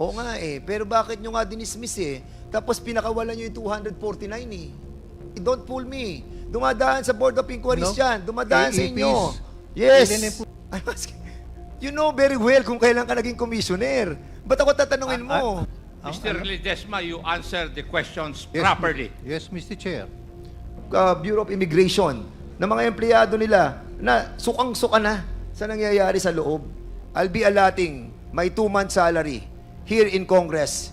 Oo nga eh. Pero bakit nyo nga dinismiss eh? Tapos pinakawalan nyo yung 249 eh. Don't fool me. Dumadaan sa Board of Inquiries yan. Dumadaan sa inyo. Yes. I'm asking. You know very well kung kailan ka naging commissioner. Ba't ako tatanungin mo? Mr. Ledesma, you answer the questions properly. Yes, Mr. Chair. Bureau of Immigration, na mga empleyado nila na sukang-suka na sa nangyayari sa loob. I'll be allotting my 2-month salary here in Congress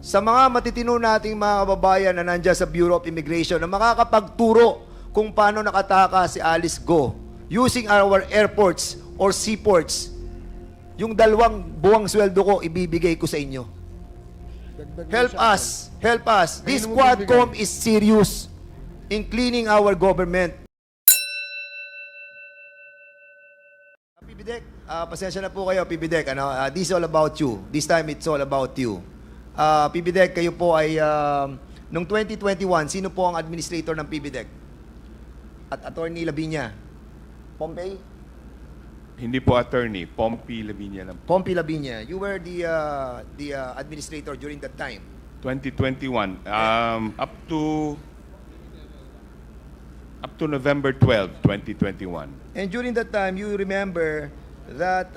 sa mga matitino nating mga kababayan na nandiyan sa Bureau of Immigration na makakapagturo kung paano nakataka si Alice Guo using our airports or seaports. Yung 2 buwang sweldo ko, ibibigay ko sa inyo. Help us. Help us. This Quadcom is serious in cleaning our government. PBDEC, pasensya na po kayo, PBDEC. This is all about you. This time, it's all about you. PBDEC, kayo po ay, noong 2021, sino po ang administrator ng PBDEC? At Attorney Lavinia? Pompey? Hindi po attorney, Pompey Lavinia lang. Pompey Lavinia. You were the administrator during that time. 2021, up to November 12, 2021. And during that time, you remember that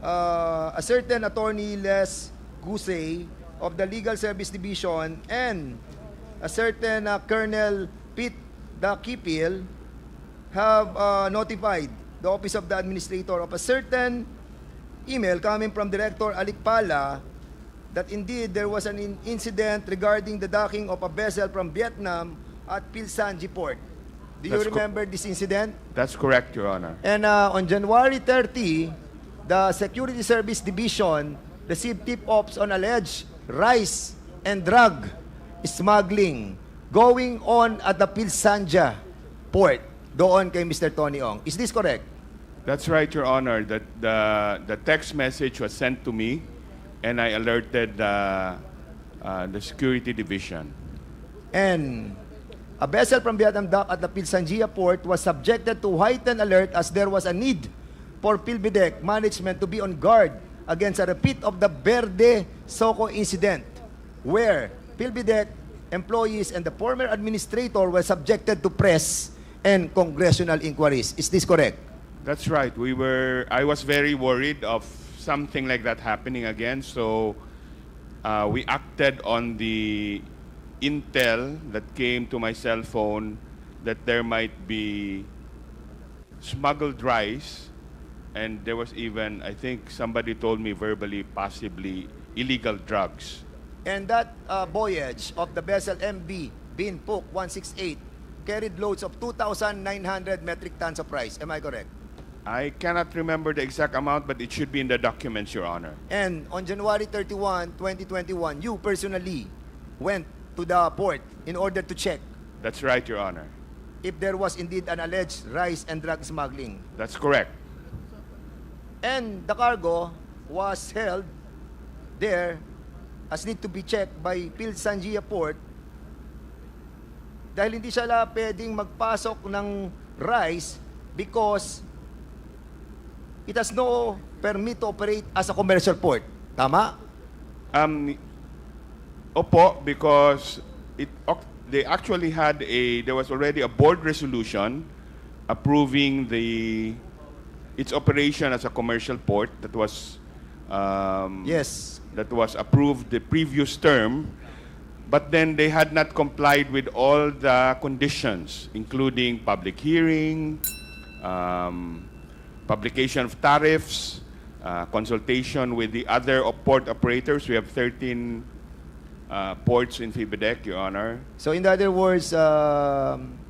a certain attorney Les Gusey of the Legal Service Division and a certain Colonel Pete Dakipil have notified the Office of the Administrator of a certain email coming from Director Alikpala that indeed there was an incident regarding the docking of a vessel from Vietnam at Pilsanji Port. Do you remember this incident? That's correct, Your Honor. And on January 30, the Security Service Division received tip-offs on alleged rice and drug smuggling going on at the Pilsanja Port, doon kay Mr. Tony Ong. Is this correct? That's right, Your Honor. That the text message was sent to me, and I alerted the Security Division. And a vessel from Vietnam dock at the Pilsanjia Port was subjected to heightened alert as there was a need for PhilBidec management to be on guard against a repeat of the Verde Soco incident, where PhilBidec employees and the former administrator were subjected to press and congressional inquiries. Is this correct? That's right. I was very worried of something like that happening again, so we acted on the intel that came to my cell phone that there might be smuggled rice, and there was even, I think somebody told me verbally, possibly illegal drugs. And that voyage of the vessel MV Binpuk 168 carried loads of 2,900 metric tons of rice. Am I correct? I cannot remember the exact amount, but it should be in the documents, Your Honor. And on January 31, 2021, you personally went to the port in order to check That's right, Your Honor. if there was indeed an alleged rice and drug smuggling. That's correct. And the cargo was held there as need to be checked by Pilsanjia Port dahil hindi siya pwedeng magpasok ng rice because it has no permit to operate as a commercial port. Tama? Opo, because they actually had there was already a board resolution approving its operation as a commercial port that was Yes. that was approved the previous term, but then they had not complied with all the conditions, including public hearing, publication of tariffs, consultation with the other port operators. We have 13 ports in PhilBidec, Your Honor. So in other words,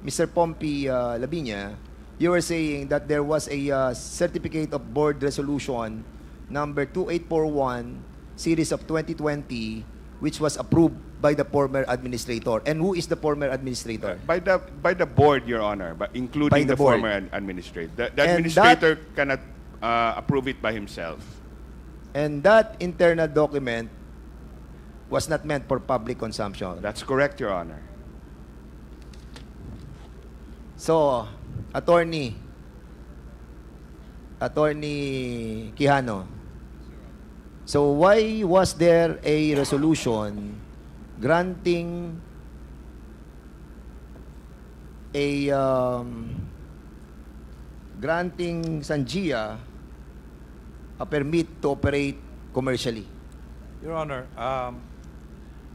Mr. Pompey Lavinia, you were saying that there was a certificate of board resolution number 2841 series of 2020 which was approved by the former administrator. And who is the former administrator? By the board, Your Honor, but including By the the board. former administrator. The And administrator cannot approve it by himself. And that internal document was not meant for public consumption. That's correct, Your Honor. So, Attorney Quijano, So why was there a resolution granting a granting Sanjia a permit to operate commercially? Your Honor,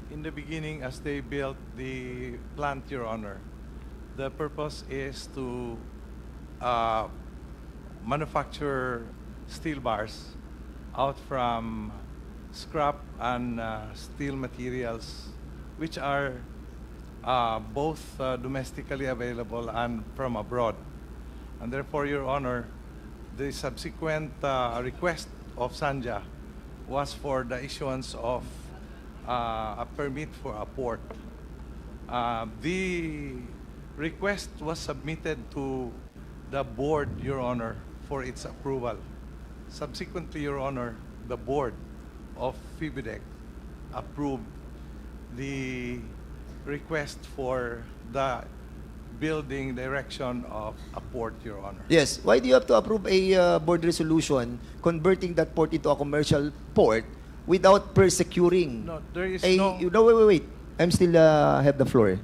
in the beginning, as they built the plant, Your Honor, the purpose is to manufacture steel bars out from scrap and steel materials, which are both domestically available and from abroad. And therefore, Your Honor, the subsequent request of Sanja was for the issuance of a permit for a port. The request was submitted to the board, Your Honor, for its approval. Subsequently, Your Honor, the board of FIBIDEC approved the request for the building direction of a port, Your Honor. Yes. Why do you have to approve a board resolution converting that port into a commercial port without persecuting? No, there is a, no... No, wait. I'm still have the floor.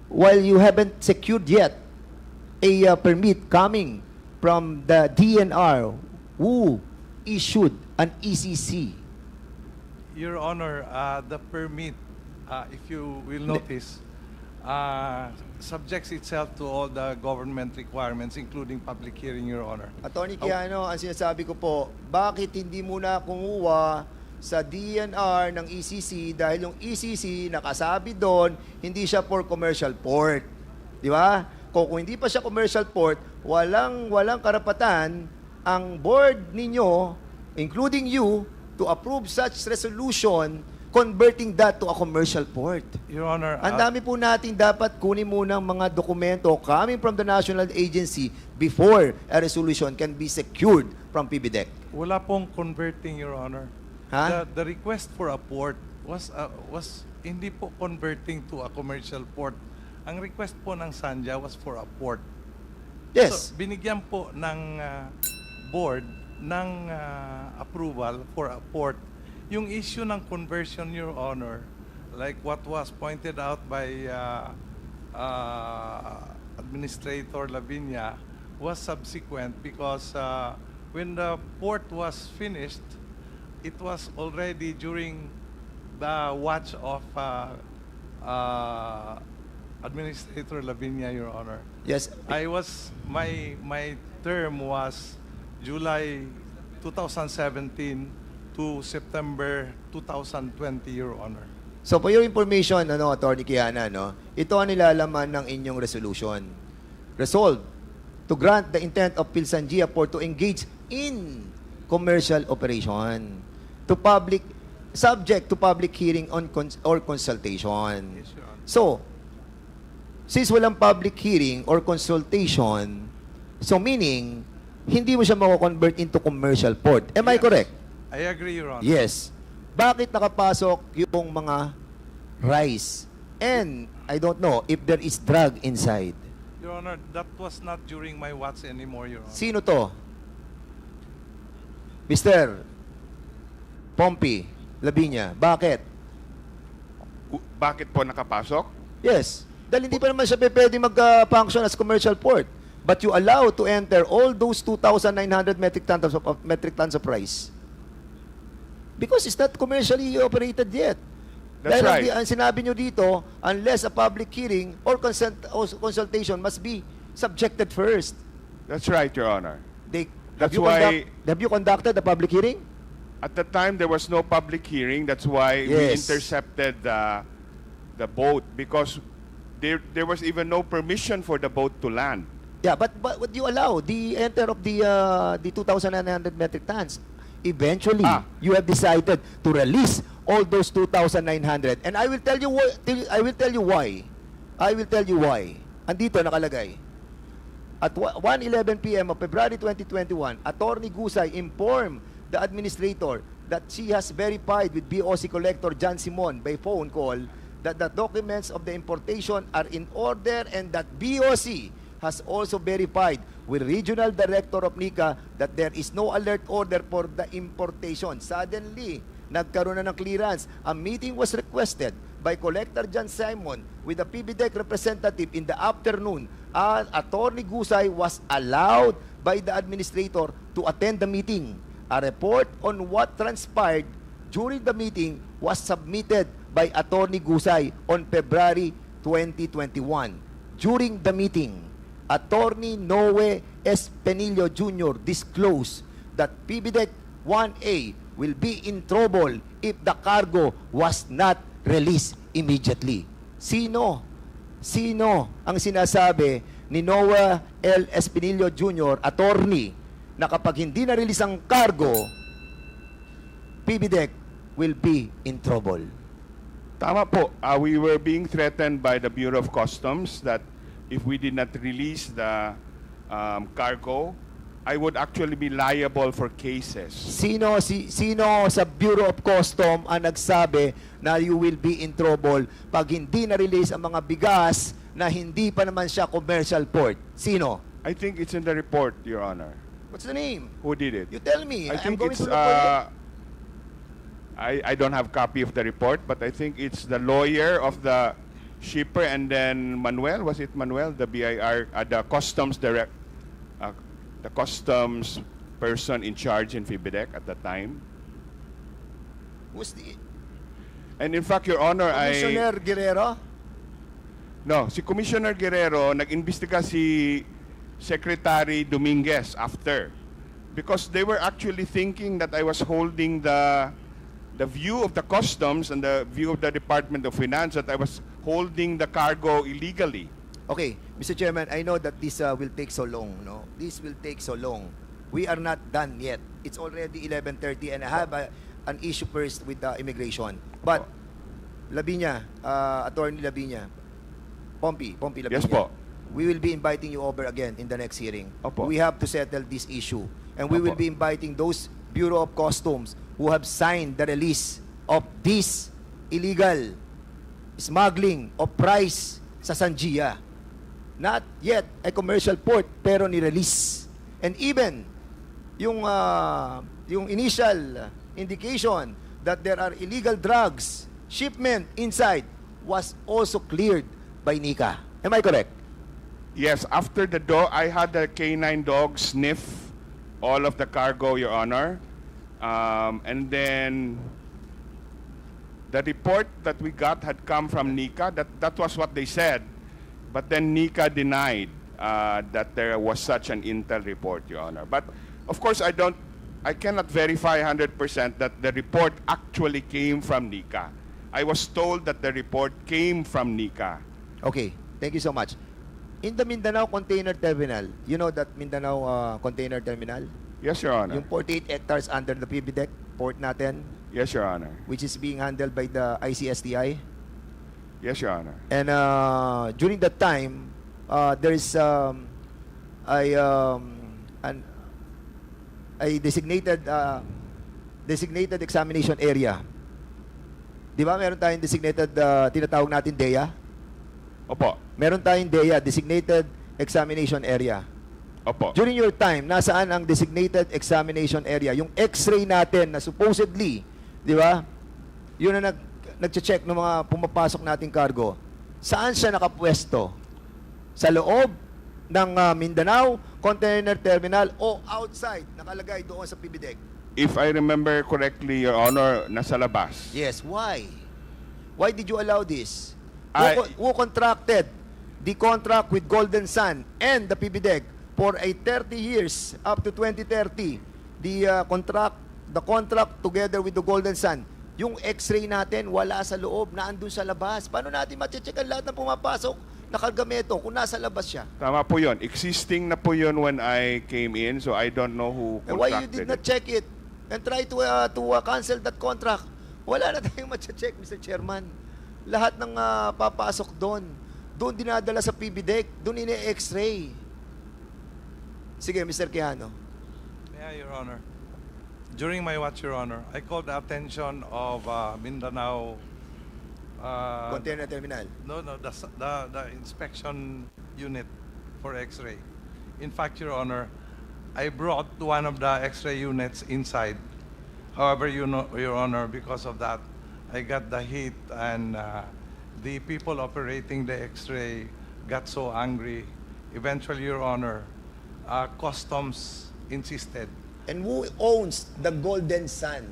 While you haven't secured yet a permit coming from the DNR who issued an ECC. Your Honor, the permit, if you will notice, subjects itself to all the government requirements, including public hearing, Your Honor. Attorney Quijano, ang sinasabi ko po, bakit hindi muna kumuha sa DNR ng ECC dahil yung ECC nakasabi doon, hindi siya for commercial port. Di ba? Kung hindi pa siya commercial port, walang karapatan ang board ninyo, including you, to approve such resolution converting that to a commercial port. Your Honor, Ang dami po natin dapat kunin munang mga dokumento coming from the national agency before a resolution can be secured from PBDEC. wala pong converting, Your Honor. Ha? The request for a port was hindi po converting to a commercial port. Ang request po ng Sanja was for a port. Yes. So, binigyan po ng board ng approval for a port. Yung issue ng conversion, Your Honor, like what was pointed out by Administrator Lavinia, was subsequent because when the port was finished, it was already during the watch of Administrator Lavinia, Your Honor. Yes. My term was July 2017 to September 2020, Your Honor. So for your information, Attorney Quijana, ito ang nilalaman ng inyong resolution. Resolved to grant the intent of Pilsangia Port to engage in commercial operation subject to public hearing or consultation. Yes, Your Honor. So, since walang public hearing or consultation, so meaning, hindi mo siya mako-convert into commercial port. Am I Yes. correct? I agree, Your Honor. Yes. Bakit nakapasok yung mga rice? And I don't know if there is drug inside. Your Honor, that was not during my watch anymore, Your Honor. Sino to? Mr. Pompey Lavinia. Bakit? Bakit po nakapasok? Yes. Dahil hindi pa naman siya pwede mag-function as commercial port. But you allow to enter all those 2,900 metric tons of rice. Because it's not commercially operated yet. That's Dahil right. ang sinabi nyo dito, unless a public hearing or consultation must be subjected first. That's right, Your Honor. Have you conducted a public hearing? At the time, there was no public hearing. That's why we Yes. intercepted the boat because there was even no permission for the boat to land. Yeah, but would you allow the enter of the 2,900 metric tons? Eventually, you have decided to release all those 2,900. And I will tell you why. I will tell you why. Andito nakalagay. At 1:11 p.m. of February 2021, Attorney Gusay informed the administrator that she has verified with BOC Collector John Simon by phone call that the documents of the importation are in order and that BOC has also verified with Regional Director of NICA that there is no alert order for the importation. Suddenly, nagkaroon na ng clearance. A meeting was requested by Collector John Simon with the PBDEC representative in the afternoon. Attorney Gusay was allowed by the administrator to attend the meeting. A report on what transpired during the meeting was submitted by Attorney Gusay on February 2021. During the meeting, Attorney Noe Espinillo Jr. disclosed that PBDEC 1A will be in trouble if the cargo was not released immediately. Sino ang sinasabi ni Noe L. Espinillo Jr., attorney, na kapag hindi na-release ang cargo, PBDEC will be in trouble? Tama po. We were being threatened by the Bureau of Customs that if we did not release the cargo, I would actually be liable for cases. Sino sa Bureau of Customs ang nagsabi na you will be in trouble pag hindi na-release ang mga bigas na hindi pa naman siya commercial port? Sino? I think it's in the report, Your Honor. What's the name? Who did it? You tell me. I I'm think going it's to look for it. I don't have copy of the report, but I think it's the lawyer of the shipper and then Manuel, was it Manuel, the BIR, the customs the customs person in charge in PBDEC at the time. Who's the And in fact, Your Honor, Commissioner Guerrero? No, si Commissioner Guerrero, nag-imbestiga si Secretary Dominguez after. Because they were actually thinking that I was holding the view of the customs and the view of the Department of Finance that I was holding the cargo illegally. Okay, Mr. Chairman, I know that this will take so long, no? This will take so long. We are not done yet. It's already 11:30 and I have an issue first with the immigration. But Labinya, Attorney Labinya, Pompey Labinya. Yes po. We will be inviting you over again in the next hearing. Opo. We have to settle this issue. And we will Opo. be inviting those Bureau of Customs who have signed the release of this illegal smuggling of price sa Sanjia. Not yet a commercial port, pero ni-release. And even yung initial indication that there are illegal drugs shipment inside was also cleared by NICA. Am I correct? Yes, after the I had the K9 dog sniff all of the cargo, Your Honor. And then the report that we got had come from NICA. That was what they said. But then NICA denied that there was such an intel report, Your Honor. But of course, I cannot verify 100% that the report actually came from NICA. I was told that the report came from NICA. Okay, thank you so much. In the Mindanao Container Terminal, you know that Mindanao Container Terminal? Yes, Your Honor. Yung 48 hectares under the PBDEC port natin, Yes, Your Honor. which is being handled by the ICSTI. Yes, Your Honor. And during that time, there is a designated examination area. Di ba meron tayong designated, tinatawag natin DEA? Opo. Meron tayong DEA, designated examination area. Opo. During your time, nasaan ang designated examination area? Yung x-ray natin na supposedly, di ba? Yun na nag-check ng mga pumapasok nating cargo. Saan siya nakapwesto? Sa loob ng Mindanao Container Terminal o outside, nakalagay doon sa PBDEC? If I remember correctly, Your Honor, nasa labas. Yes, why? Why did you allow this? Who contracted the contract with Golden Sun and the PBDEC for a 30 years up to 2030? The contract together with the Golden Sun. Yung x-ray natin wala sa loob, naandun sa labas. Paano natin ma-check ang lahat ng pumapasok na kargamento kung nasa labas siya? Tama po yun. Existing na po yun when I came in, so I don't know who And why you contracted did not it. check it and try to cancel that contract? Wala na tayong ma-check, Mr. Chairman. Lahat ng papasok doon dinadala sa PBDEC, doon ine-x-ray. Sige, Mr. Quijano. Yeah, Your Honor. During my watch, Your Honor, I called the attention of Mindanao. Container Terminal. No, the inspection unit for X-ray. In fact, Your Honor, I brought one of the X-ray units inside. However, you know, Your Honor, because of that, I got the heat, and the people operating the X-ray got so angry. Eventually, Your Honor, customs insisted. And who owns the Golden Sun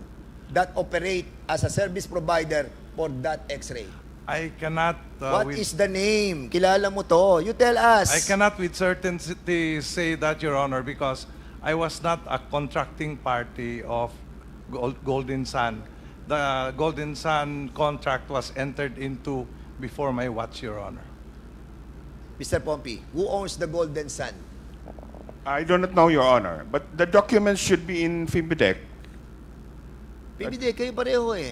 that operate as a service provider for that X-ray? I cannot. What is the name? Kilala mo to. You tell us. I cannot with certainty say that, Your Honor, because I was not a contracting party of Golden Sun. The Golden Sun contract was entered into before my watch, Your Honor. Mr. Pompey, who owns the Golden Sun? I do not know, Your Honor, but the documents should be in FIMBIDEC. PBD, kayo pareho eh.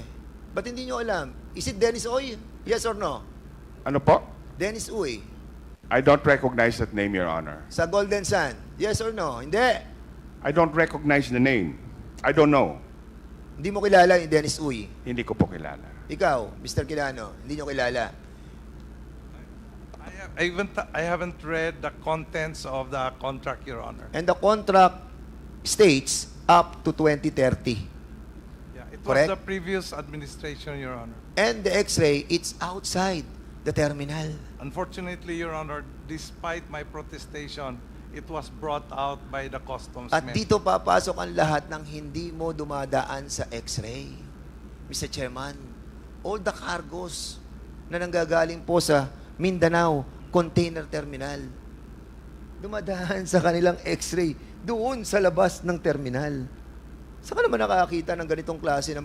Ba't hindi nyo alam? Is it Dennis Oy? Yes or no? Ano po? Dennis Uy. I don't recognize that name, Your Honor. Sa Golden Sun? Yes or no? Hindi. I don't recognize the name. I don't know. Hindi mo kilala yung Dennis Uy. Hindi ko po kilala. Ikaw, Mr. Quilano, hindi nyo kilala. I haven't read the contents of the contract, Your Honor. And the contract states up to 2030. Yeah, it Correct? was the previous administration, Your Honor. And the X-ray, it's outside the terminal. Unfortunately, Your Honor, despite my protestation, it was brought out by the customs At men. dito papasok ang lahat ng hindi mo dumadaan sa X-ray. Mr. Chairman, all the cargos na nanggagaling po sa Mindanao Container Terminal, dumadaan sa kanilang X-ray doon sa labas ng terminal. Saan ka naman nakakita ng ganitong klase ng...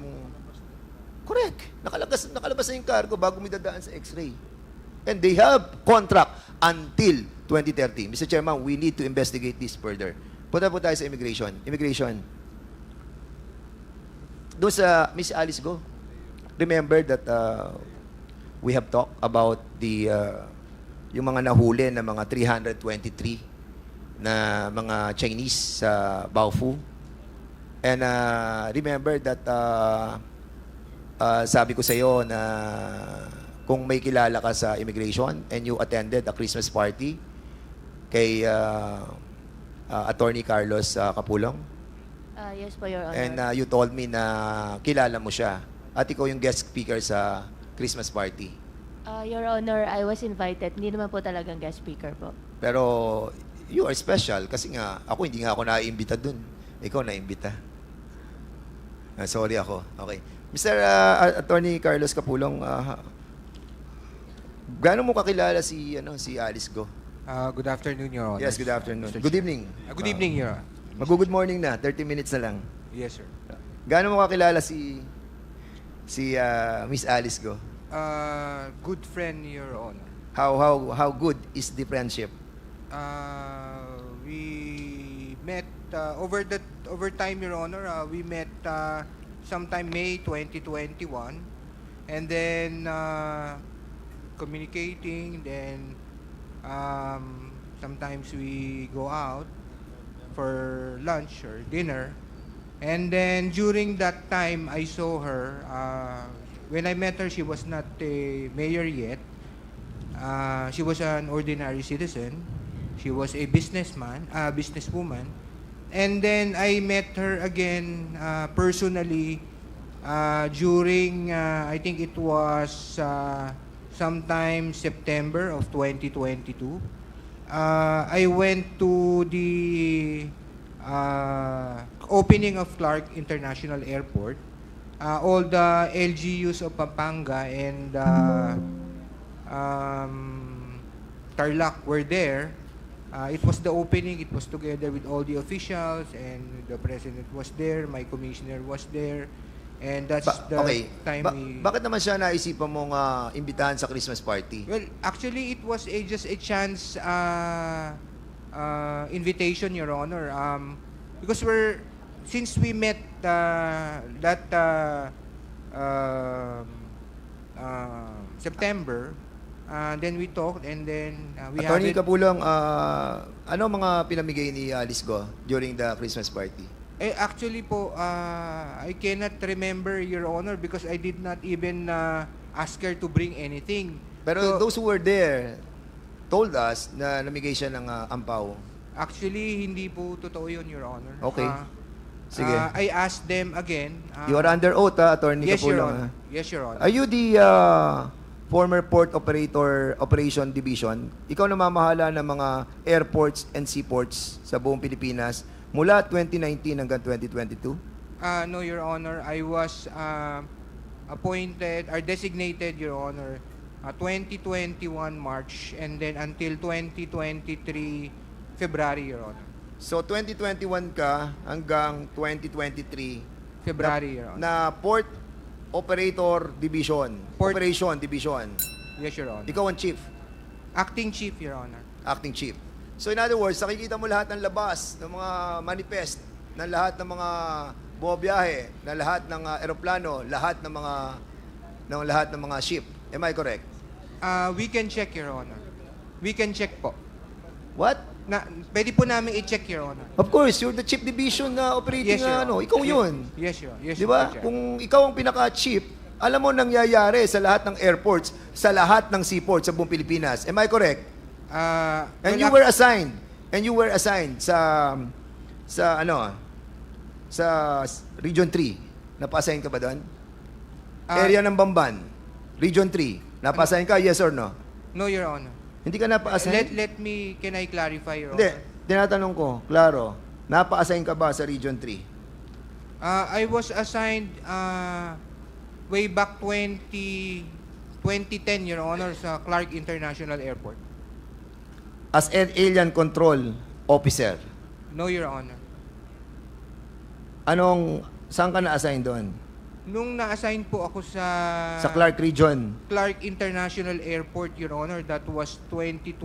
Correct. Nakalabas na yung cargo bago may dadaan sa X-ray. And they have contract until 2030. Mr. Chairman, we need to investigate this further. Punta po tayo sa immigration. Immigration. Doon sa Miss Alice Guo, remember that we have talked about the yung mga nahuli na mga 323 na mga Chinese sa Baofu. And remember that sabi ko sa iyo na kung may kilala ka sa immigration and you attended a Christmas party kay Attorney Carlos Capulong. Yes po, Your Honor. And you told me na kilala mo siya at ikaw yung guest speaker sa Christmas party. Your Honor, I was invited. Hindi naman po talagang guest speaker po. Pero you are special kasi nga ako hindi nga ako naiimbita dun. Ikaw naiimbita. Sorry ako. Okay. Mr. Attorney Carlos Capulong, gaano mo kakilala si Alice Guo? Good afternoon, Your Honor. Yes, good afternoon. Mr. Good Chair. evening. Good evening, Your Honor. Mag-good morning na, 30 minutes na lang. Yes, sir. Gaano mo kakilala si Miss Alice Guo? Good friend, Your Honor. How good is the friendship? We met over time, Your Honor. We met sometime May 2021, and then communicating. Then sometimes we go out for lunch or dinner, and then during that time I saw her. When I met her, she was not a mayor yet. She was an ordinary citizen. She was a businesswoman. And then I met her again personally during, I think it was sometime September of 2022. I went to the opening of Clark International Airport. All the LGUs of Pampanga and Tarlac were there. It was the opening. It was together with all the officials, and the president was there. My commissioner was there, and that's the time we... Bakit naman siya naisipan mong imbitahan sa Christmas party? Well, actually, it was just a chance invitation, Your Honor. Because since we met September, then we talked, and then we have Attorney Capulong, ano mga pinamigay ni Alice Guo during the Christmas party? Actually po, I cannot remember, Your Honor, because I did not even ask her to bring anything. Pero So, those who were there told us na namigay siya ng ampaw. Actually, hindi po totoo yun, Your Honor. Okay. Sige. I asked them again. You are under oath, Attorney Yes, Your Capulong. Honor. Yes, Your Honor. Are you the former Port Operator Operation Division? Ikaw namamahala ng mga airports and seaports sa buong Pilipinas mula 2019 hanggang 2022? No, Your Honor. I was appointed or designated, Your Honor, 2021 March and then until 2023 February, Your Honor. So 2021 ka hanggang 2023 February, Your Honor. na Port Operator Division. Port- Operation Division. Yes, Your Honor. Ikaw ang chief, Acting Chief, Your Honor. acting chief. So in other words, nakikita mo lahat ng labas, ng mga manifest, ng lahat ng mga bumabiyahe, ng lahat ng eroplano, lahat ng mga ship. Am I correct? We can check, Your Honor. We can check po. What? Pwede po namin i-check, Your Honor. Of course, you're the chief division na operating Yes, Your ano. Honor. Ikaw yun. Yes, Your Honor. Yes, Di ba? Mr. Chair. Kung ikaw ang pinaka-chief, alam mo nangyayari sa lahat ng airports, sa lahat ng seaports sa buong Pilipinas. Am I correct? And you were assigned. And you were assigned sa Region 3. Napa-assign ka ba doon? Area ng Bamban. Region 3. Napa-assign ka, yes or no? No, Your Honor. Hindi ka napa-assign? Can I clarify, Your Hindi. Honor? Tinatanong ko, klaro. Napa-assign ka ba sa Region 3? I was assigned way back 2010, Your Honor, sa Clark International Airport. As an alien control officer. No, Your Honor. Saan ka na-assign doon? Nung na-assign po ako sa Clark Region. Clark International Airport, Your Honor, that was 2010.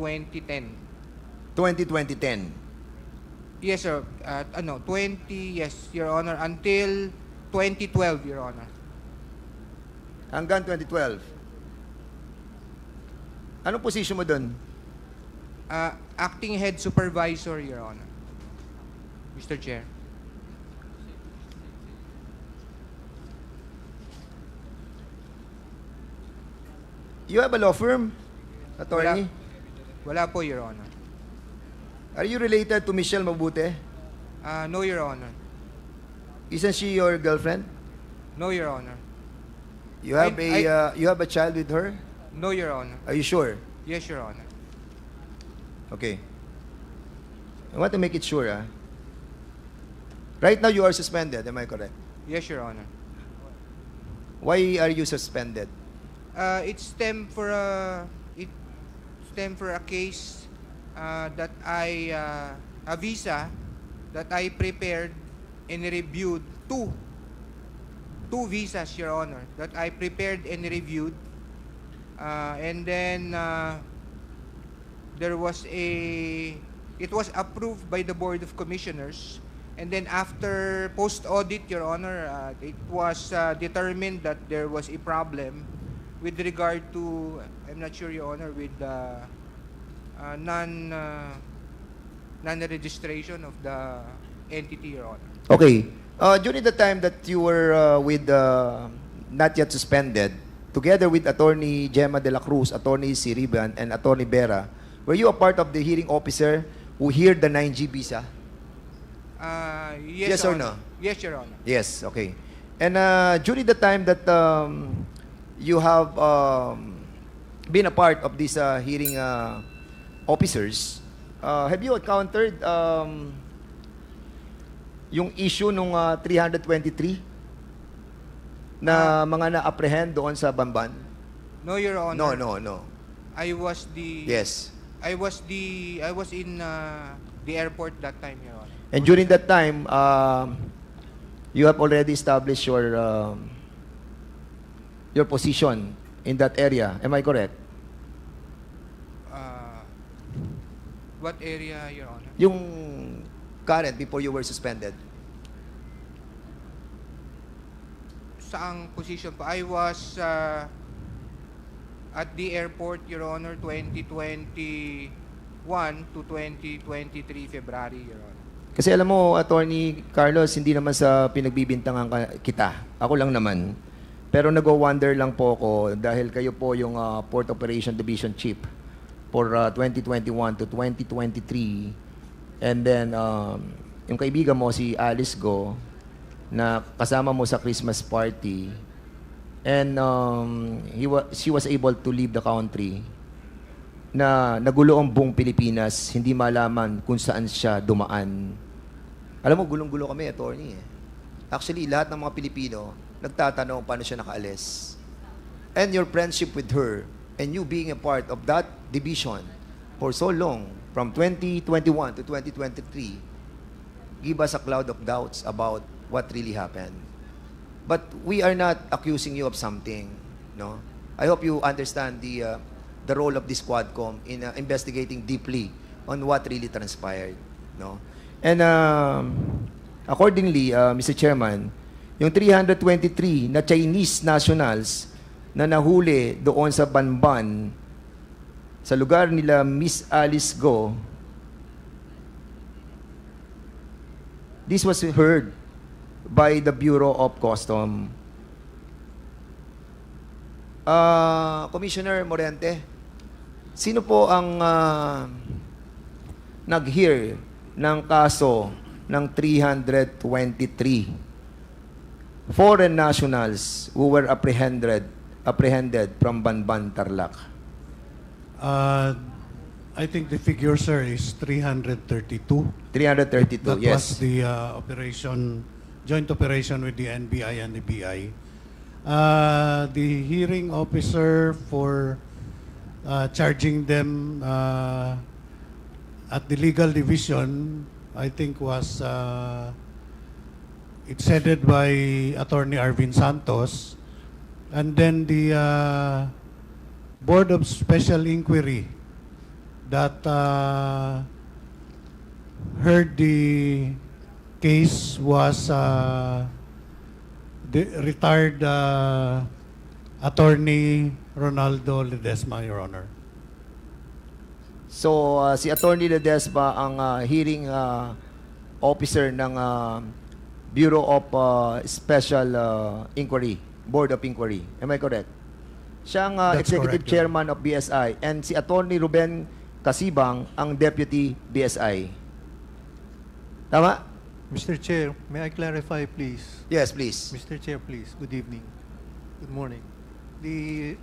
2010. Yes, sir. Yes, Your Honor, until 2012, Your Honor. Hanggang 2012. Anong position mo doon? Acting Head Supervisor, Your Honor. Mr. Chair. You have a law firm, attorney? Wala po, Your Honor. Are you related to Michelle Mabute? No, Your Honor. Isn't she your girlfriend? No, Your Honor. You have you have a child with her? No, Your Honor. Are you sure? Yes, Your Honor. Okay. I want to make it sure. Right now you are suspended, am I correct? Yes, Your Honor. Why are you suspended? It stemmed for a case that a visa that I prepared and reviewed two visas, Your Honor, that I prepared and reviewed, and then it was approved by the Board of Commissioners, and then after post-audit, Your Honor, it was determined that there was a problem with regard to, I'm not sure, Your Honor, with the non-registration of the entity, Your Honor. Okay. During the time that you were with not yet suspended, together with Attorney Gemma de la Cruz, Attorney Siriban, and Attorney Vera, were you a part of the hearing officer who heard the 9G visa? Yes or Your no? Honor. Yes, Your Honor. Yes, okay. And during the time that you have been a part of these hearing officers, have you encountered yung issue nung 323 na mga na-apprehend doon sa Bamban? No, Your Honor. No. I was the Yes. I was in the airport that time, Your Honor. And during that time, you have already established your position in that area. Am I correct? What area, Your Honor? Yung current before you were suspended. Saang position pa? I was at the airport, Your Honor, 2021 to 2023 February, Your Honor. Kasi alam mo, Attorney Carlos, hindi naman sa pinagbibintangan kita. Ako lang naman. Pero nag-wonder lang po ako dahil kayo po yung Port Operation Division Chief for 2021 to 2023 And then, yung kaibigan mo, si Alice Guo, na kasama mo sa Christmas party, and she was able to leave the country, na nagulo ang buong Pilipinas, hindi malaman kung saan siya dumaan. Alam mo, gulong-gulo kami, attorney. Actually, lahat ng mga Pilipino, nagtatanong paano siya nakaalis. And your friendship with her, and you being a part of that division for so long, from 2021 to 2023, give us a cloud of doubts about what really happened. But we are not accusing you of something, no? I hope you understand the role of this Quadcom in investigating deeply on what really transpired, no? And accordingly, Mr. Chairman, yung 323 na Chinese nationals na nahuli doon sa Banban, sa lugar nila Miss Alice Guo, this was heard by the Bureau of Custom. Commissioner Morente, sino po ang nag-hear ng kaso ng 323 foreign nationals who were apprehended from Banban, Tarlac? I think the figure, sir, is 332. 332, That yes. was the joint operation with the NBI and the BI. The hearing officer for charging them at the legal division, I think was it's headed by Attorney Arvin Santos, and then the Board of Special Inquiry that heard the case was the retired Attorney Ronaldo Ledesma, Your Honor. So, si Attorney Ledesma ang hearing officer ng Bureau of Special Inquiry, Board of Inquiry. Am I correct? Siya ang That's Executive correct, Your Chairman of BSI, and si Attorney Ruben Casibang ang Deputy BSI. Tama? Mr. Chair, may I clarify, please? Yes, please. Mr. Chair, please. Good evening. Good morning. The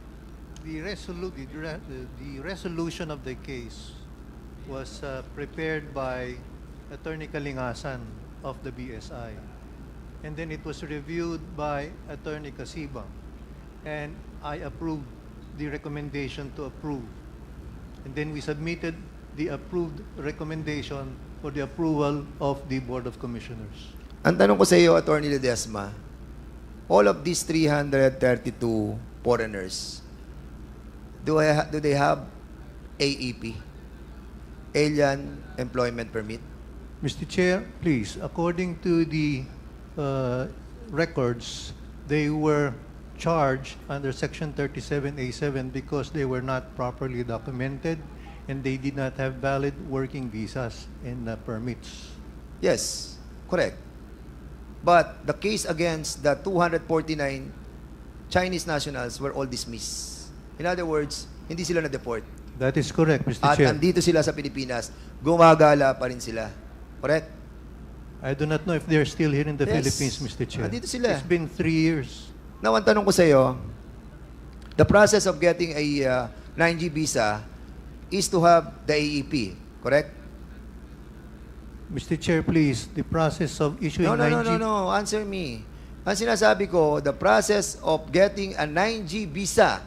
resolution of the case was prepared by Attorney Kalingasan of the BSI, and then it was reviewed by Attorney Kasibang, and I approved the recommendation to approve, and then we submitted the approved recommendation for the approval of the Board of Commissioners. Ang tanong ko sa iyo, Attorney Ledesma, all of these 332 foreigners, do they have AEP, Alien Employment Permit? Mr. Chair, please, according to the records, they were charged under Section 37A7 because they were not properly documented and they did not have valid working visas and permits. Yes, correct. But the case against the 249 Chinese nationals were all dismissed. In other words, hindi sila na-deport. That is correct, Mr. At Chair. andito sila sa Pilipinas, gumagala pa rin sila. Correct? I do not know if they're still here in the Yes. Philippines, Mr. Chair. Andito sila. It's been 3 years. Now, ang tanong ko sa iyo, the process of getting a 9G visa is to have the AEP, correct? Mr. Chair, please, the process of issuing No, 9G... no. Answer me. Ang sinasabi ko, the process of getting a 9G visa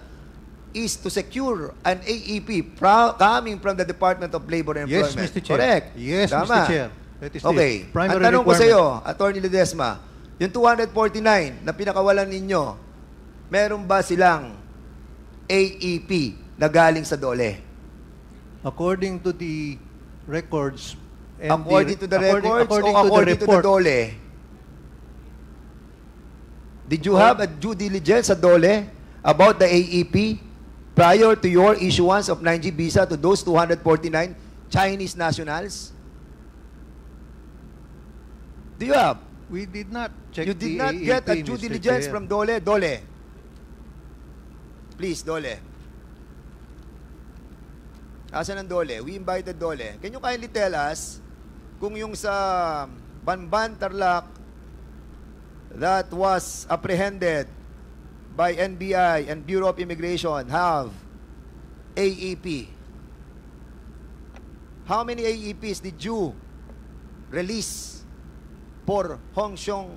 is to secure an AEP coming from the Department of Labor and Yes, Employment. Mr. Chair. Correct? Yes, Tama. Mr. Chair. That is Okay. the primary Ang tanong ko sa requirement. iyo, Attorney Ledesma, yung 249 na pinakawalan ninyo, meron ba silang AEP na galing sa DOLE? According to the records... and According to the records according o to according to the report, DOLE? Did you have a due diligence sa DOLE about the AEP prior to your issuance of 9G visa to those 249 Chinese nationals? Do you have? we did not check You did the not AEP, get a due Mr. diligence Chair. from DOLE? DOLE. Please, DOLE. Asan ang DOLE? We invited DOLE. Can you kindly tell us kung yung sa Banban, Tarlac that was apprehended by NBI and Bureau of Immigration have AEP. How many AEPs did you release for Hongshen?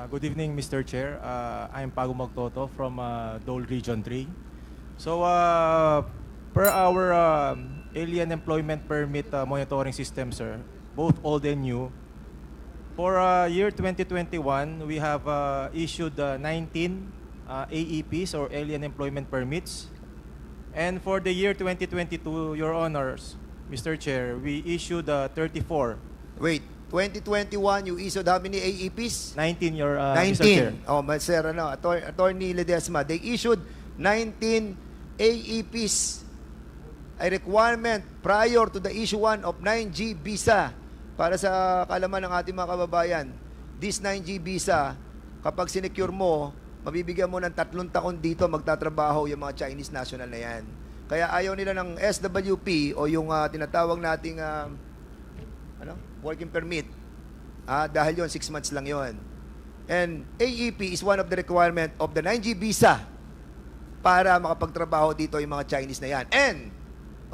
Good evening, Mr. Chair. I'm Pago Magtoto from Dole Region 3. So, per our alien employment permit monitoring system, sir, both old and new, for year 2021, we have issued 19 AEPs or alien employment permits. And for the year 2022, Your Honors, Mr. Chair, we issued 34. Wait, 2021, you issued how many AEPs? 19, Mr. Chair. 19. Oh, Sir, Attorney Ledesma, they issued 19 AEPs, a requirement prior to the issuance of 9G visa. Para sa kalaman ng ating mga kababayan, this 9G visa, kapag sinecure mo, mabibigyan mo ng 3 taon dito magtatrabaho yung mga Chinese national na yan. Kaya ayaw nila ng SWP o yung tinatawag nating working permit. Dahil yon 6 months lang yon. And AEP is one of the requirement of the 9G visa para makapagtrabaho dito yung mga Chinese na yan. And,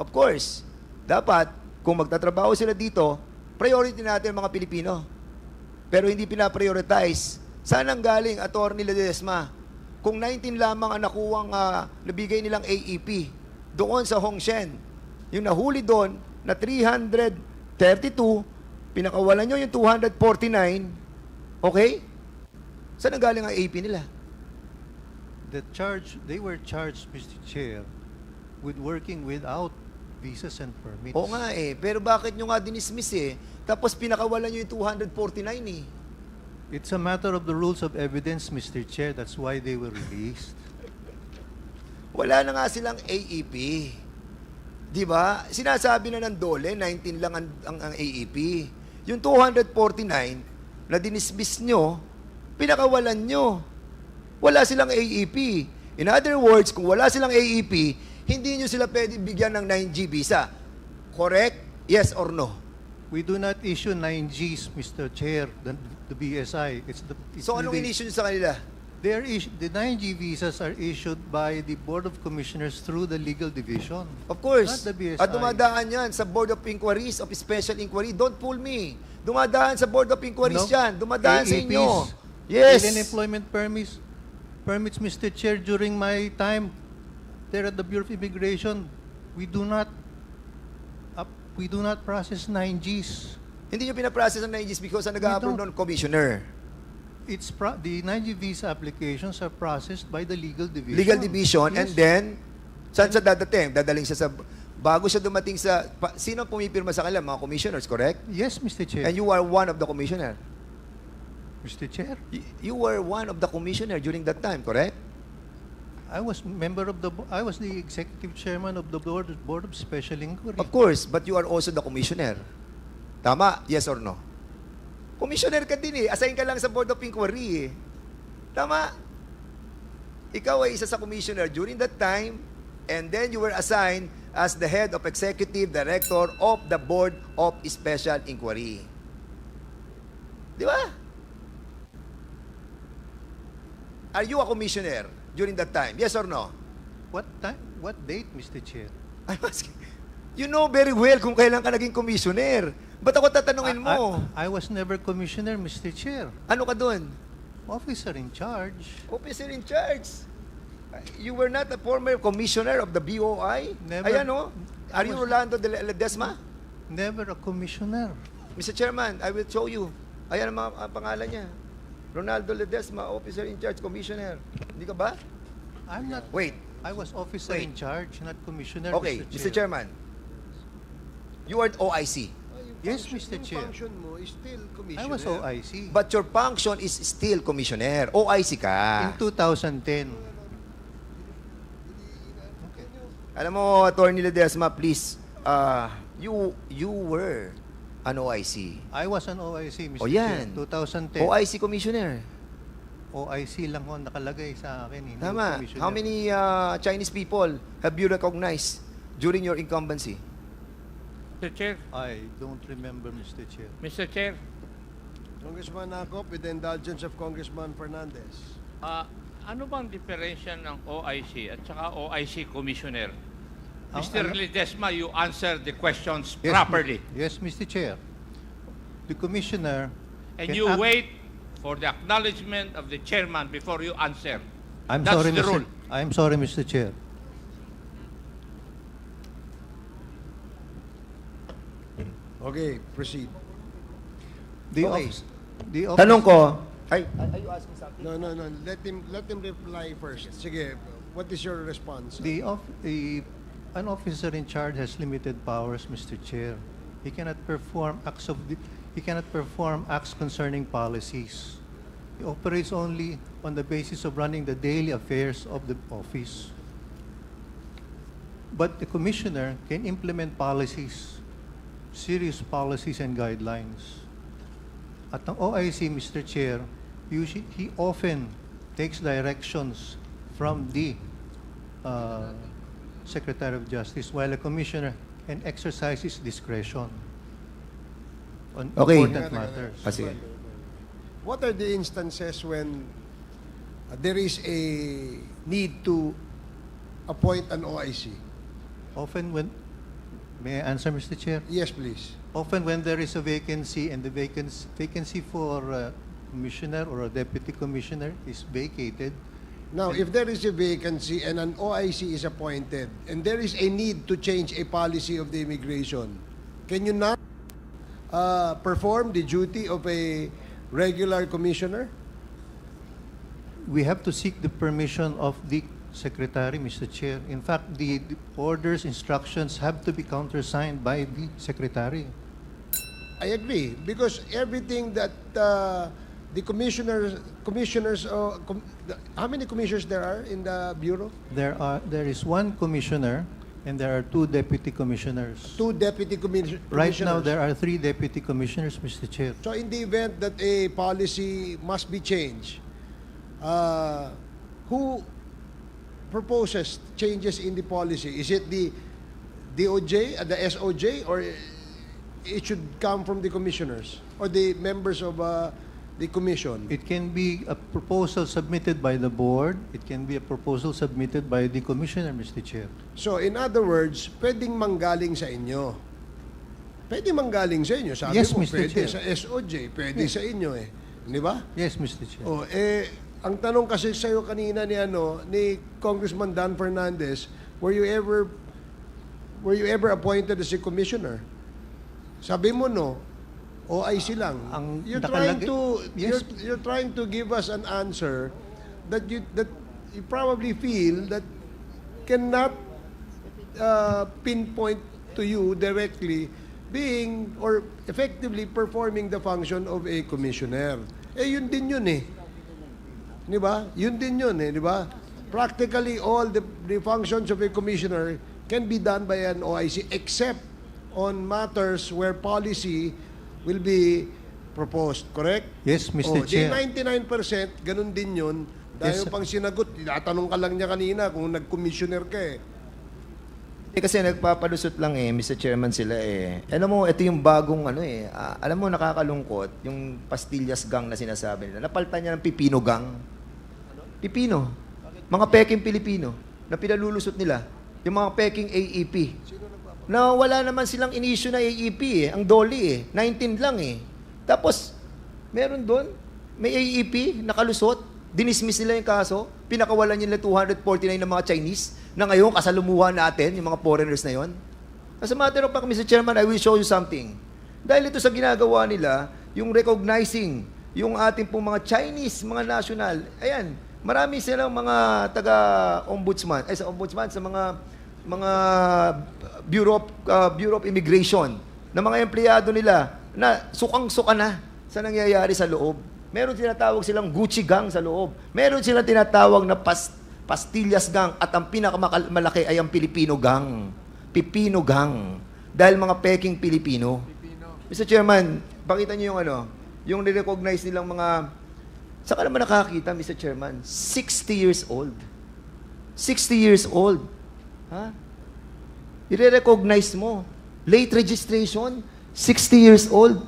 of course, dapat, kung magtatrabaho sila dito, priority natin ang mga Pilipino. Pero hindi pina-prioritize. Saan ang galing, Attorney Ledesma? Kung 19 lamang ang nakuwang nabigay nilang AEP doon sa Hongshen, yung nahuli doon na 332, pinakawalan nyo yung 249, okay? Saan ang galing ang AEP nila? They were charged, Mr. Chair, with working without visas and permits. Oo nga pero bakit nyo nga dinismiss Tapos pinakawalan nyo yung 249 It's a matter of the rules of evidence, Mr. Chair. That's why they were released. Wala na nga silang AEP. Di ba? Sinasabi na ng Dole, 19 lang ang AEP. Yung 249 na dinismiss nyo, pinakawalan nyo. Wala silang AEP. In other words, kung wala silang AEP, hindi nyo sila pwede bigyan ng 9G visa. Correct? Yes or no? We do not issue 9Gs, Mr. Chair, the BSI. So anong in-issue nyo sa kanila? The 9G visas are issued by the Board of Commissioners through the Legal Division. Of course. Not the BSI. At dumadaan yan sa Board of Inquiries, of Special Inquiry. Don't fool me. Dumadaan sa Board of Inquiries yan. Dumadaan sa inyo. Yes. Alien employment permits, Mr. Chair, during my time there at the Bureau of Immigration, we do not process 9Gs. Hindi nyo pinaprocess ang 9Gs because ang nag-a-approve nun, Commissioner. The 9G visa applications are processed by the Legal Division. Legal Division, Yes. and then, saan siya dadating? Dadaling siya sa, bago siya dumating sa, sino ang pumipirma sa kanila? Mga commissioners, correct? Yes, Mr. Chair. And you are one of the commissioner. Mr. Chair, You were one of the commissioner during that time, correct? I was the executive chairman of the Board of Special Inquiry. Of course, but you are also the commissioner. Tama? Yes or no? Commissioner ka din Assign ka lang sa Board of Inquiry Tama? Ikaw ay isa sa commissioner during that time, and then you were assigned as the head of executive director of the Board of Special Inquiry. Di ba? Are you a commissioner during that time? Yes or no? What date, Mr. Chair? I'm asking. You know very well kung kailan ka naging commissioner. Ba't ako tatanungin mo? I was never commissioner, Mr. Chair. Ano ka doon? Officer in charge. Officer in charge. You were not a former commissioner of the BOI? Never. Ayan o. Are you Rolando de Ledesma? Never a commissioner. Mr. Chairman, I will show you. Ayan ang mga pangalan niya. Ronaldo Ledesma, officer in charge, commissioner. Hindi ka ba? I'm not. Wait. I was officer in charge, not commissioner, Okay, Mr. Chairman. You are OIC. Yes, Mr. Chair. Function mo is still commissioner. I was OIC. But your function is still commissioner. OIC ka. In 2010. Okay. Alam mo, Attorney Ledesma, please, you were an OIC. I was an OIC, Mr. O Chair. yan. 2010. OIC commissioner. OIC lang ho nakalagay sa akin. Hindi Tama. commissioner. How many Chinese people have you recognized during your incumbency? Mr. Chair, I don't remember, Mr. Chair. Mr. Chair, Congressman Akop, with the indulgence of Congressman Fernandez. ano bang diferensya ng OIC at saka OIC Commissioner? Mr. Ano? Ledesma, you answer the questions Yes, properly. Yes, Mr. Chair. The Commissioner And can you act- wait for the acknowledgement of the chairman before you answer. I'm That's sorry, the Mr. rule. I'm sorry, Mr. Chair. Okay, proceed. The Okay. the Tanong ko, are you asking something? No. Let him reply first. Sige, what is your response? An officer in charge has limited powers, Mr. Chair. He cannot perform acts concerning policies. He operates only on the basis of running the daily affairs of the office. But the commissioner can implement policies, serious policies and guidelines. At ang OIC, Mr. Chair, he often takes directions from the Secretary of Justice, while a commissioner can exercise his discretion on Okay. important matters. Sige. What are the instances when there is a need to appoint an OIC? Often when, may I answer, Mr. Chair? Yes, please. Often when there is a vacancy and the vacancy for a commissioner or a deputy commissioner is vacated, Now, if there is a vacancy and an OIC is appointed, and there is a need to change a policy of the immigration, can you not perform the duty of a regular commissioner? we have to seek the permission of the secretary, Mr. Chair. In fact, the orders, instructions have to be countersigned by the secretary. I agree, because everything that the commissioners, how many commissioners there are in the bureau? There is one commissioner and there are two deputy commissioners. Two deputy commissioners. Right now, there are three deputy commissioners, Mr. Chair. So in the event that a policy must be changed, who proposes changes in the policy? Is it the DOJ, the SOJ, or it should come from the commissioners or the members of the commission? It can be a proposal submitted by the board. It can be a proposal submitted by the commissioner, Mr. Chair. So in other words, pwedeng manggaling sa inyo. Pwede manggaling sa inyo. Sabi Yes, mo, Mr. pwede Chair. sa SOJ, pwede sa inyo eh. Di ba? Yes, Mr. Chair. Oh, ang tanong kasi sa iyo kanina ni Congressman Dan Fernandez, were you ever appointed as a commissioner? Sabi mo no, OIC lang. Ang You're trying nakalagay- to Yes. you're trying to give us an answer that you probably feel that cannot pinpoint to you directly being or effectively performing the function of a commissioner. Yun din yun eh. Di ba? Yun din yun eh, di ba? Practically all the functions of a commissioner can be done by an OIC except on matters where policy will be proposed, correct? Yes, Mr. Chair. 99% ganun din yun. Dahil Yes, sir. pang sinagot, tinatanong ka lang niya kanina kung nag-commissioner ka eh. Kasi nagpapalusot lang Mr. Chairman sila Alam mo, ito yung bagong alam mo nakakalungkot, yung pastillas gang na sinasabi nila. Napalitan niya ng pipino gang. Pipino. Mga peking Pilipino na pinalulusot nila. Yung mga peking AEP. Na wala naman silang in-issue na AEP Ang dolly 19 lang Tapos, meron doon, may AEP, nakalusot, dinismiss nila yung kaso, pinakawalan nila 249 ng mga Chinese, na ngayon kasalumuhan natin, yung mga foreigners na yon. As a matter of fact, Mr. Chairman, I will show you something. Dahil ito sa ginagawa nila, yung recognizing, yung ating pong mga Chinese, mga national, ayan, marami silang mga taga-ombudsman, sa ombudsman, sa mga Bureau of Immigration, na mga empleyado nila, na sukang-suka na sa nangyayari sa loob. Meron tinatawag silang Gucci gang sa loob. Meron silang tinatawag na pastillas gang at ang pinakamalaki ay ang Filipino gang. Pipino gang. Dahil mga peking Pilipino. Mr. Chairman, pakita niyo yung yung nirecognize nilang mga, saan ka naman nakakita, Mr. Chairman? 60 years old. 60 years old. Ha? I-recognize mo. Late registration, 60 years old,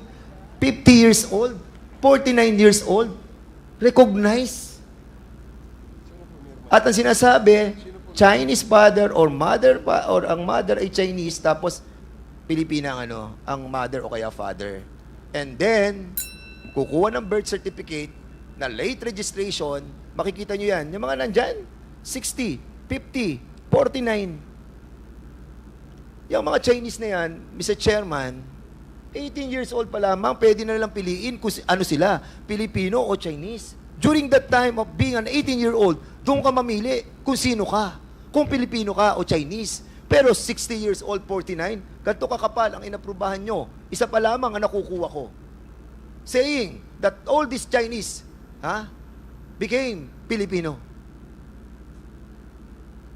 50 years old, 49 years old. Recognize. At ang sinasabi, Chinese father or mother or ang mother ay Chinese tapos Pilipina ang mother o kaya father. And then kukuha ng birth certificate na late registration, makikita nyo yan. Yung mga nandyan, 60, 50, 49. Yung mga Chinese na yan, Mr. Chairman, 18 years old pa lamang, pwede na lang piliin kung ano sila, Pilipino o Chinese. During that time of being an 18-year-old, doon ka mamili kung sino ka, kung Pilipino ka o Chinese. Pero 60 years old, 49, ganito kakapal ang inaprubahan nyo. Isa pa lamang ang nakukuha ko. Saying that all these Chinese became Filipino.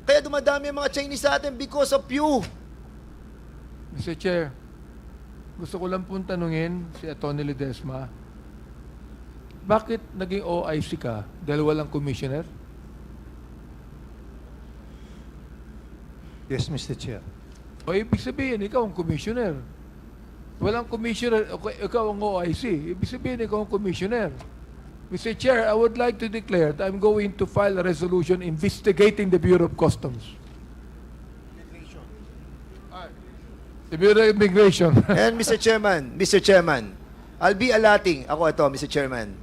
Kaya dumadami ang mga Chinese sa atin because of you. Mr. Chair, gusto ko lang pong tanungin si Atty. Ledesma, bakit naging OIC ka dahil walang commissioner? Yes, Mr. Chair. O ibig sabihin, ikaw ang commissioner. Walang commissioner, ikaw ang OIC. Ibig sabihin, ikaw ang commissioner. Mr. Chair, I would like to declare that I'm going to file a resolution investigating the Bureau of Customs. The Bureau of Immigration. And Mr. Chairman, I'll be allotting, Mr. Chairman,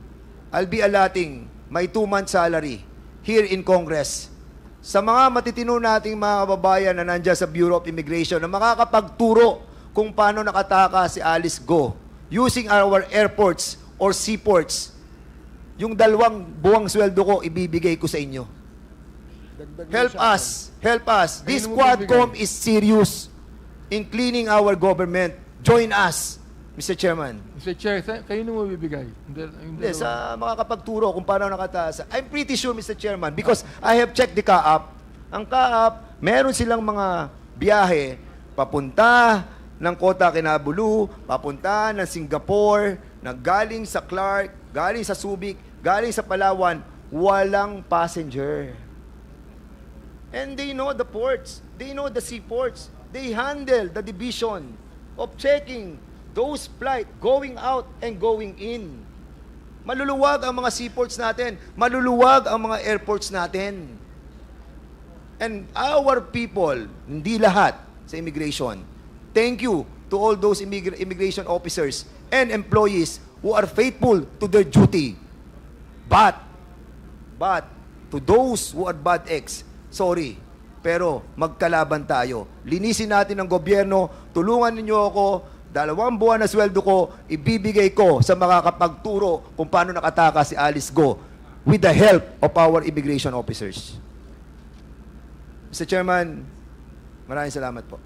I'll be allotting my 2-month salary here in Congress sa mga matitino nating mga kababayan na nandiyan sa Bureau of Immigration na makakapagturo kung paano nakataka si Alice Guo using our airports or seaports. Yung 2 buwang sweldo ko, ibibigay ko sa inyo. Help us. This Quadcom is serious in cleaning our government. Join us, Mr. Chairman. Mr. Chair, kayo nung mabibigay? Hindi, sa makakapagturo kung paano nakataas. I'm pretty sure, Mr. Chairman, because I have checked the CAAP. Ang CAAP, meron silang mga biyahe papunta ng Kota Kinabalu, papunta ng Singapore, galing sa Clark, galing sa Subic, galing sa Palawan, walang passenger. And they know the ports. They know the seaports. They handle the division of checking those flights going out and going in. Maluluwag ang mga seaports natin. Maluluwag ang mga airports natin. And our people, hindi lahat sa immigration, thank you to all those immigration officers and employees who are faithful to their duty. But, to those who are bad eggs, sorry, pero magkalaban tayo. Linisin natin ang gobyerno, tulungan ninyo ako, 2 buwan na sweldo ko, ibibigay ko sa makakapagturo kung paano nakataka si Alice Guo with the help of our immigration officers. Mr. Chairman, maraming salamat po.